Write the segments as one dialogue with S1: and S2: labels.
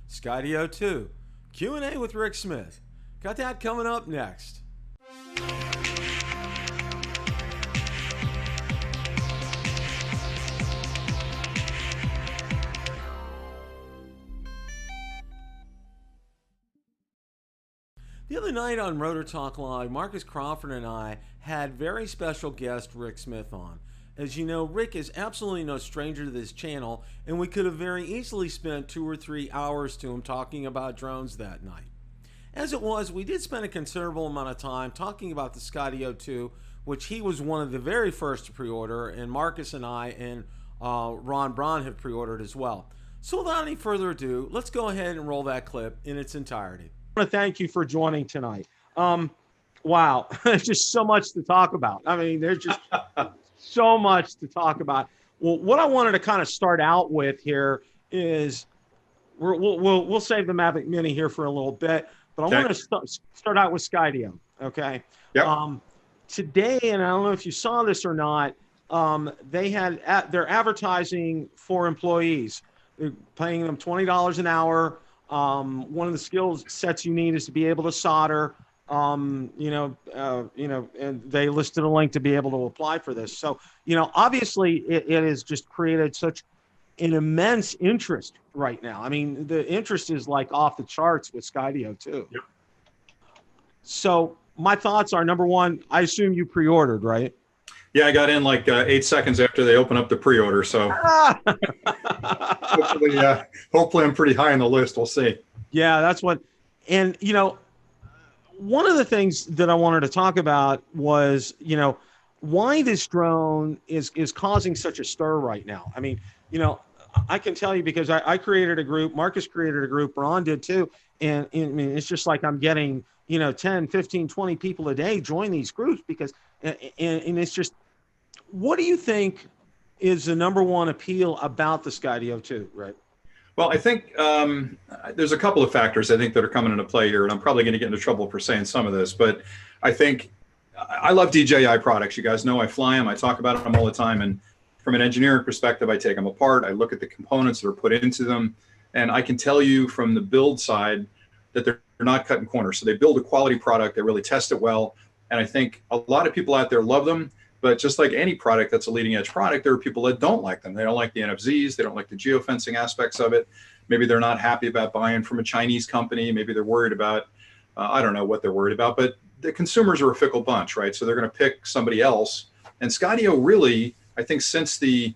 S1: Skydio 2, Q&A with Rick Smith. Got that coming up next. The other night on Rotor Talk Live, Marcus Crawford and I had very special guest Rick Smith on. As you know, Rick is absolutely no stranger to this channel, and we could have very easily spent 2 or 3 hours to him talking about drones that night. As it was, we did spend a considerable amount of time talking about the Skydio 2, which he was one of the very first to pre-order, and Marcus and I and Ron Braun have pre-ordered as well. So without any further ado, let's go ahead and roll that clip in its entirety. I want to thank you for joining tonight. Wow, there's just so much to talk about. I mean, there's just so much to talk about. Well, what I wanted to kind of start out with here is we'll save the Mavic Mini here for a little bit, but I want to start out with Skydio. Okay.
S2: Yep.
S1: Today, and I don't know if you saw this or not, they had their advertising for employees. They're paying them $20 an hour. One of the skill sets you need is to be able to solder. And they listed a link to be able to apply for this. So, obviously it has just created such an immense interest right now. I mean, the interest is like off the charts with Skydio too.
S2: Yep.
S1: So my thoughts are, number one, I assume you pre-ordered, right?
S2: Yeah, I got in like 8 seconds after they opened up the pre-order. So hopefully I'm pretty high on the list. We'll see.
S1: Yeah, that's what. And, one of the things that I wanted to talk about was, why this drone is causing such a stir right now. I mean, I can tell you because I created a group, Marcus created a group, Ron did too. And I mean, it's just like I'm getting, 10, 15, 20 people a day join these groups because, and it's just, what do you think is the number one appeal about the Skydio 2, right?
S2: Well, I think there's a couple of factors I think that are coming into play here, and I'm probably going to get into trouble for saying some of this, but I think I love DJI products. You guys know I fly them. I talk about them all the time. And from an engineering perspective, I take them apart. I look at the components that are put into them. And I can tell you from the build side that they're not cutting corners. So they build a quality product. They really test it well. And I think a lot of people out there love them. But just like any product that's a leading edge product, there are people that don't like them. They don't like the NFZs. They don't like the geofencing aspects of it. Maybe they're not happy about buying from a Chinese company. Maybe they're worried about, I don't know what they're worried about, but the consumers are a fickle bunch, right? So they're going to pick somebody else. And Skydio really, I think since the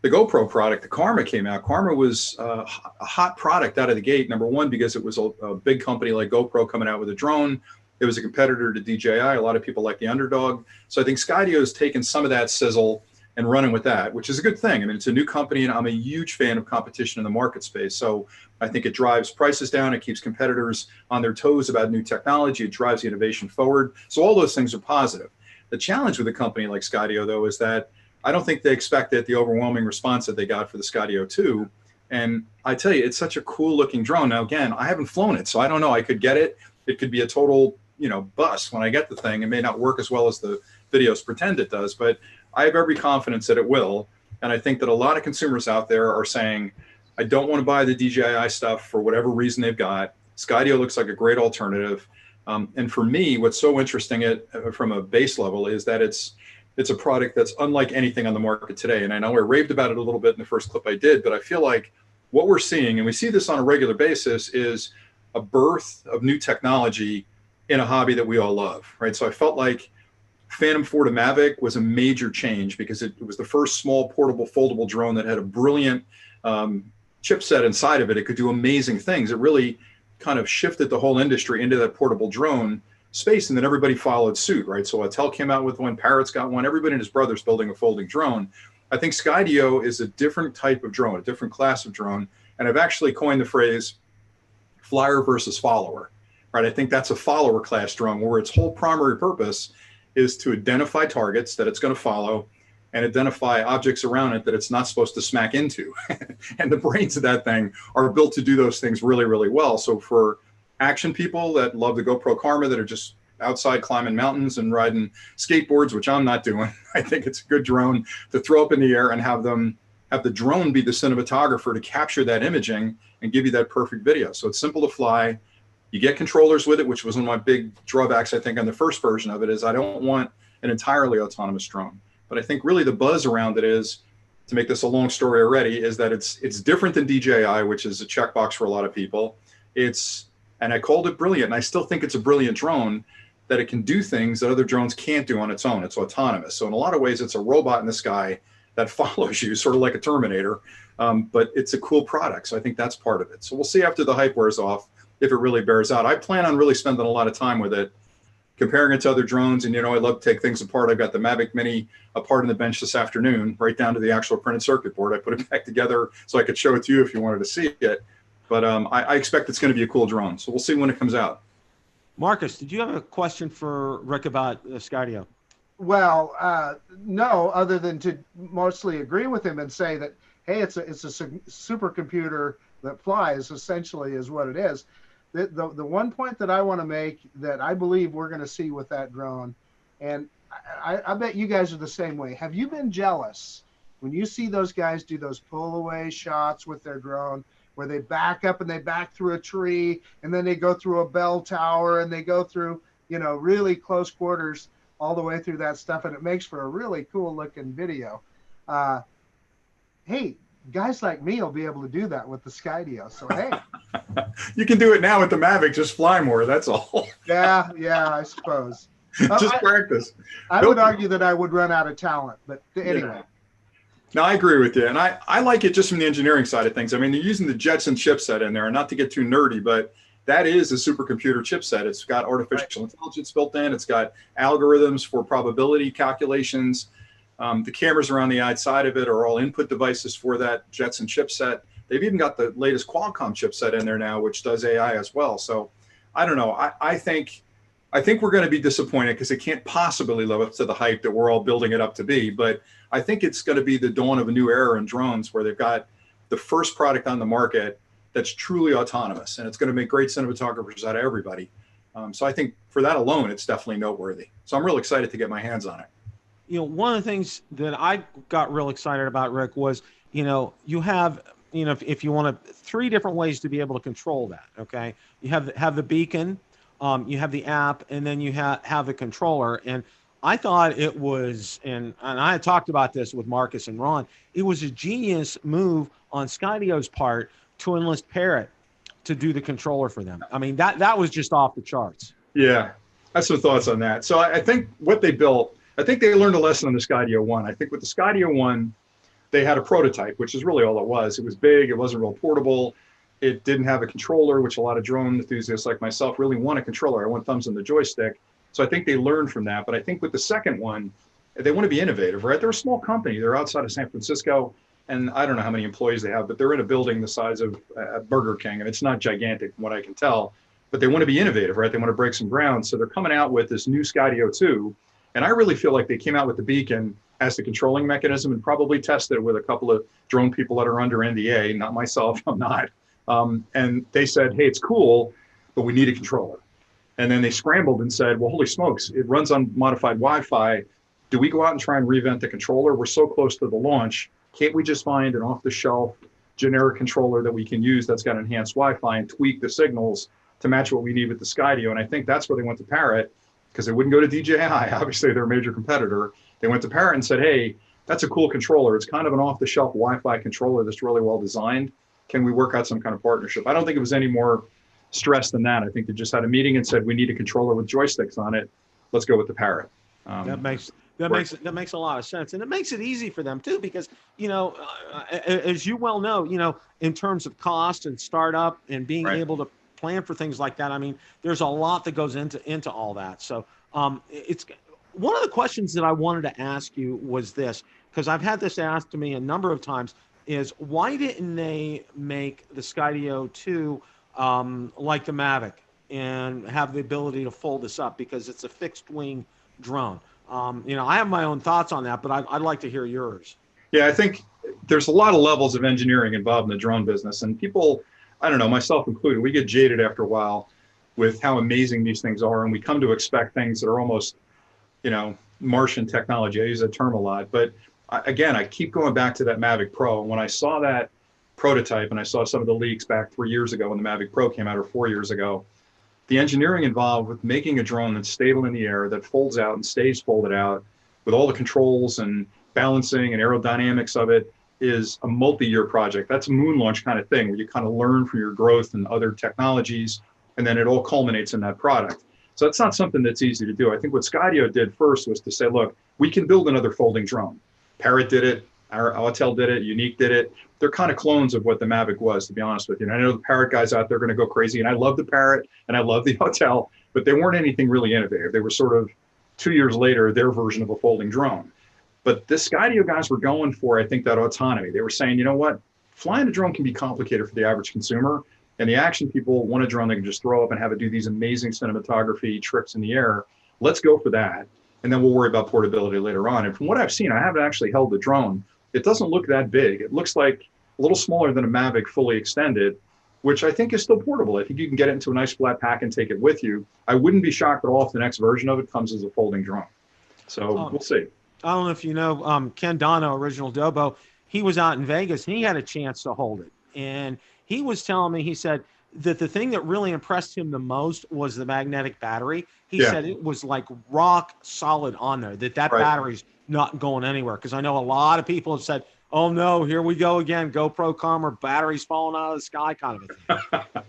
S2: GoPro product, the Karma came out, Karma was a hot product out of the gate. Number one, because it was a big company like GoPro coming out with a drone. It was a competitor to DJI. A lot of people like the underdog. So I think Skydio has taken some of that sizzle and running with that, which is a good thing. I mean, it's a new company, and I'm a huge fan of competition in the market space. So I think it drives prices down. It keeps competitors on their toes about new technology. It drives the innovation forward. So all those things are positive. The challenge with a company like Skydio, though, is that I don't think they expected the overwhelming response that they got for the Skydio 2. And I tell you, it's such a cool looking drone. Now, again, I haven't flown it, so I don't know. I could get it. It could be a total bust when I get the thing. It may not work as well as the videos pretend it does, but I have every confidence that it will. And I think that a lot of consumers out there are saying, I don't want to buy the DJI stuff for whatever reason they've got. Skydio looks like a great alternative. And for me, what's so interesting from a base level is that it's a product that's unlike anything on the market today. And I know I raved about it a little bit in the first clip I did, but I feel like what we're seeing, and we see this on a regular basis, is a birth of new technology in a hobby that we all love, right? So I felt like Phantom 4 to Mavic was a major change because it was the first small portable foldable drone that had a brilliant chipset inside of it. It could do amazing things. It really kind of shifted the whole industry into that portable drone space, and then everybody followed suit, right? So Autel came out with one, Parrot's got one, everybody and his brother's building a folding drone. I think Skydio is a different type of drone, a different class of drone, and I've actually coined the phrase flyer versus follower. Right, I think that's a follower class drone where its whole primary purpose is to identify targets that it's going to follow and identify objects around it that it's not supposed to smack into. And the brains of that thing are built to do those things really, really well. So for action people that love the GoPro Karma, that are just outside climbing mountains and riding skateboards, which I'm not doing, I think it's a good drone to throw up in the air and have them have the drone be the cinematographer to capture that imaging and give you that perfect video. So it's simple to fly. You get controllers with it, which was one of my big drawbacks, I think, on the first version of it, is I don't want an entirely autonomous drone. But I think really the buzz around it is, to make this a long story already, is that it's different than DJI, which is a checkbox for a lot of people. And I called it brilliant, and I still think it's a brilliant drone, that it can do things that other drones can't do on its own. It's autonomous. So in a lot of ways, it's a robot in the sky that follows you, sort of like a Terminator, but it's a cool product. So I think that's part of it. So we'll see after the hype wears off if it really bears out. I plan on really spending a lot of time with it, comparing it to other drones. And, I love to take things apart. I've got the Mavic Mini apart on the bench this afternoon, right down to the actual printed circuit board. I put it back together so I could show it to you if you wanted to see it. But I expect it's going to be a cool drone. So we'll see when it comes out.
S1: Marcus, did you have a question for Rick about Skydio?
S3: Well, no, other than to mostly agree with him and say that, hey, it's a supercomputer that flies, essentially, is what it is. The one point that I want to make that I believe we're going to see with that drone, and I bet you guys are the same way. Have you been jealous when you see those guys do those pull away shots with their drone, where they back up and they back through a tree, and then they go through a bell tower, and they go through, really close quarters all the way through that stuff, and it makes for a really cool looking video. Hey, guys like me will be able to do that with the Skydio. So, hey.
S2: You can do it now with the Mavic, just fly more, that's all.
S3: Yeah, I suppose.
S2: Just practice.
S3: I would argue that I would run out of talent, but anyway.
S2: Yeah. No, I agree with you. And I like it just from the engineering side of things. I mean, they're using the Jetson chipset in there, and not to get too nerdy, but that is a supercomputer chipset. It's got artificial intelligence built in. It's got algorithms for probability calculations. The cameras around the outside of it are all input devices for that Jetson chipset. They've even got the latest Qualcomm chipset in there now, which does AI as well. So I don't know. I think we're going to be disappointed because it can't possibly live up to the hype that we're all building it up to be. But I think it's going to be the dawn of a new era in drones, where they've got the first product on the market that's truly autonomous, and it's going to make great cinematographers out of everybody. So I think for that alone, it's definitely noteworthy. So I'm real excited to get my hands on it.
S1: One of the things that I got real excited about, Rick, was, you have, if you want 3 different ways to be able to control that. Okay. You have the beacon, you have the app, and then you have the controller. And I thought it was, and I had talked about this with Marcus and Ron, it was a genius move on Skydio's part to enlist Parrot to do the controller for them. I mean, that was just off the charts.
S2: Yeah, I have some thoughts on that. So I think what they built, I think they learned a lesson on the Skydio 1. I think with the Skydio 1, they had a prototype, which is really all it was. It was big, it wasn't real portable. It didn't have a controller, which a lot of drone enthusiasts like myself really want a controller. I want thumbs on the joystick. So I think they learned from that. But I think with the second one, they want to be innovative, right? They're a small company. They're outside of San Francisco, and I don't know how many employees they have, but they're in a building the size of Burger King, and it's not gigantic from what I can tell. But they want to be innovative, right? They want to break some ground. So they're coming out with this new Skydio 2. And I really feel like they came out with the beacon as the controlling mechanism and probably tested it with a couple of drone people that are under NDA, not myself, I'm not. And they said, hey, it's cool, but we need a controller. And then they scrambled and said, well, holy smokes, it runs on modified Wi-Fi. Do we go out and try and reinvent the controller? We're so close to the launch. Can't we just find an off-the-shelf generic controller that we can use that's got enhanced Wi-Fi and tweak the signals to match what we need with the Skydio? And I think that's where they went to Parrot, because they wouldn't go to DJI. Obviously, they're a major competitor. They went to Parrot and said, hey, that's a cool controller. It's kind of an off-the-shelf Wi-Fi controller that's really well designed. Can we work out some kind of partnership? I don't think it was any more stress than that. I think they just had a meeting and said, we need a controller with joysticks on it. Let's go with the Parrot.
S1: That makes a lot of sense. And it makes it easy for them too, because, as you well know, in terms of cost and startup and being able to plan for things like that, I mean, there's a lot that goes into all that. So it's one of the questions that I wanted to ask you was this, because I've had this asked to me a number of times, is why didn't they make the Skydio 2 like the Mavic and have the ability to fold this up, because it's a fixed wing drone? I have my own thoughts on that, but I'd like to hear yours.
S2: Yeah, I think there's a lot of levels of engineering involved in the drone business, and people, I don't know, myself included, we get jaded after a while with how amazing these things are, and we come to expect things that are almost, Martian technology. I use that term a lot, but again, I keep going back to that Mavic Pro. And when I saw that prototype and I saw some of the leaks back 3 years ago when the Mavic Pro came out, or 4 years ago, the engineering involved with making a drone that's stable in the air, that folds out and stays folded out, with all the controls and balancing and aerodynamics of it, is a multi-year project. That's a moon launch kind of thing, where you kind of learn from your growth and other technologies, and then it all culminates in that product. So that's not something that's easy to do. I think what Skydio did first was to say, look, we can build another folding drone. Parrot did it, our Autel did it, Unique did it. They're kind of clones of what the Mavic was, to be honest with you. And I know the Parrot guys out there are going to go crazy, and I love the Parrot and I love the Autel, but they weren't anything really innovative. They were sort of 2 years later, their version of a folding drone. But the Skydio guys were going for, I think, that autonomy. They were saying, you know what, flying a drone can be complicated for the average consumer, and the action people want a drone they can just throw up and have it do these amazing cinematography tricks in the air. Let's go for that, and then we'll worry about portability later on. And from what I've seen, I haven't actually held the drone. It doesn't look that big. It looks like a little smaller than a Mavic fully extended, which I think is still portable. I think you can get it into a nice flat pack and take it with you. I wouldn't be shocked at all if the next version of it comes as a folding drone. So we'll see.
S1: I don't know if you know Ken Dono, Original Dobo. He was out in Vegas and he had a chance to hold it. And he was telling me, he said that the thing that really impressed him the most was the magnetic battery. He said it was like rock solid on there, that right. Battery's not going anywhere. Because I know a lot of people have said, oh no, here we go again, GoPro camera, batteries falling out of the sky kind of a thing.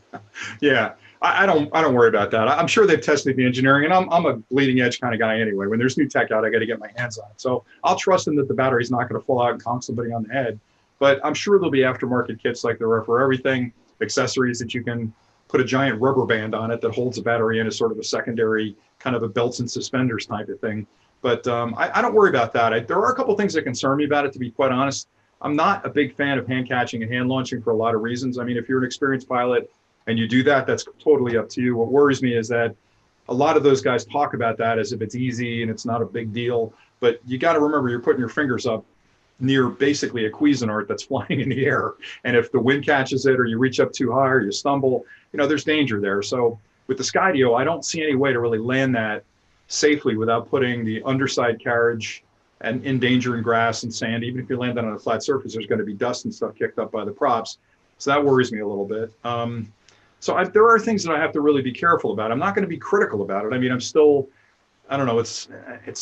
S2: Yeah, I don't worry about that. I'm sure they've tested the engineering, and I'm a bleeding edge kind of guy anyway. When there's new tech out, I got to get my hands on it. So I'll trust them that the battery's not going to fall out and conk somebody on the head. But I'm sure there'll be aftermarket kits like there are for everything, accessories that you can put a giant rubber band on it that holds the battery in as sort of a secondary kind of a belts and suspenders type of thing. But I don't worry about that. There are a couple things that concern me about it, to be quite honest. I'm not a big fan of hand catching and hand launching for a lot of reasons. I mean, if you're an experienced pilot and you do that, that's totally up to you. What worries me is that a lot of those guys talk about that as if it's easy and it's not a big deal. But you got to remember, you're putting your fingers up near basically a Cuisinart that's flying in the air. And if the wind catches it, or you reach up too high, or you stumble, you know, there's danger there. So with the Skydio, I don't see any way to really land that safely without putting the underside carriage and endangering grass and sand. Even if you land that on a flat surface, there's going to be dust and stuff kicked up by the props. So that worries me a little bit. There are things that I have to really be careful about. I'm not going to be critical about it. I mean, I'm still, I don't know, it's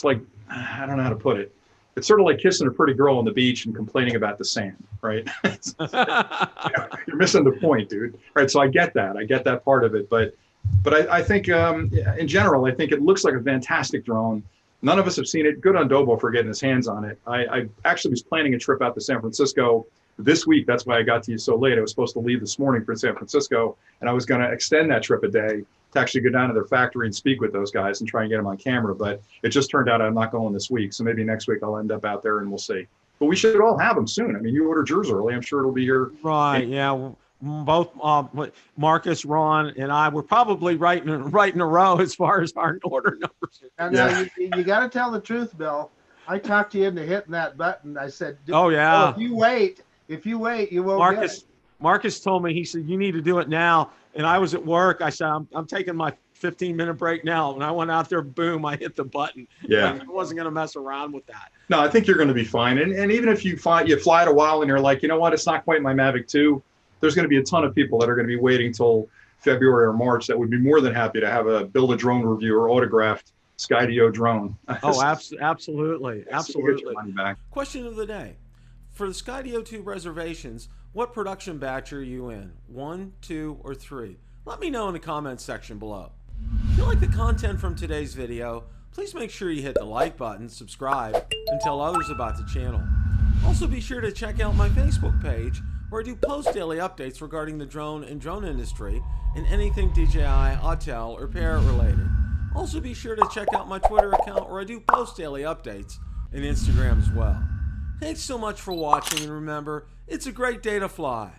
S2: like, I don't know how to put it. It's sort of like kissing a pretty girl on the beach and complaining about the sand, right? You're missing the point, dude. Right, so I get that part of it. But I think in general, I think it looks like a fantastic drone. None of us have seen it. Good on Dobo for getting his hands on it. I actually was planning a trip out to San Francisco this week. That's why I got to you so late. I was supposed to leave this morning for San Francisco, and I was going to extend that trip a day to actually go down to their factory and speak with those guys and try and get them on camera. But it just turned out I'm not going this week. So maybe next week I'll end up out there and we'll see. But we should all have them soon. I mean, you ordered yours early. I'm sure it'll be here.
S1: Right, yeah. Both Marcus, Ron, and I were probably right in a row as far as our order numbers.
S3: And you got to tell the truth, Bill. I talked you into hitting that button. I said,
S1: "Oh yeah,
S3: if you wait, you won't get it."
S1: Marcus told me, he said, you need to do it now. And I was at work. I said, I'm taking my 15-minute break now. When I went out there, boom, I hit the button.
S2: Yeah,
S1: I wasn't going to mess around with that.
S2: No, I think you're going to be fine. And even if you fly it a while and you're like, you know what, it's not quite my Mavic 2. There's going to be a ton of people that are going to be waiting till February or March that would be more than happy to have a BillTheDroneReviewer autographed Skydio drone.
S1: Oh, absolutely. Absolutely.
S2: Money back.
S1: Question of the day. For the Skydio 2 reservations, what production batch are you in? 1, 2, or 3? Let me know in the comments section below. If you like the content from today's video, please make sure you hit the like button, subscribe, and tell others about the channel. Also be sure to check out my Facebook page, where I do post daily updates regarding the drone and drone industry and anything DJI, Autel, or Parrot related. Also be sure to check out my Twitter account, where I do post daily updates, and Instagram as well. Thanks so much for watching, and remember, it's a great day to fly.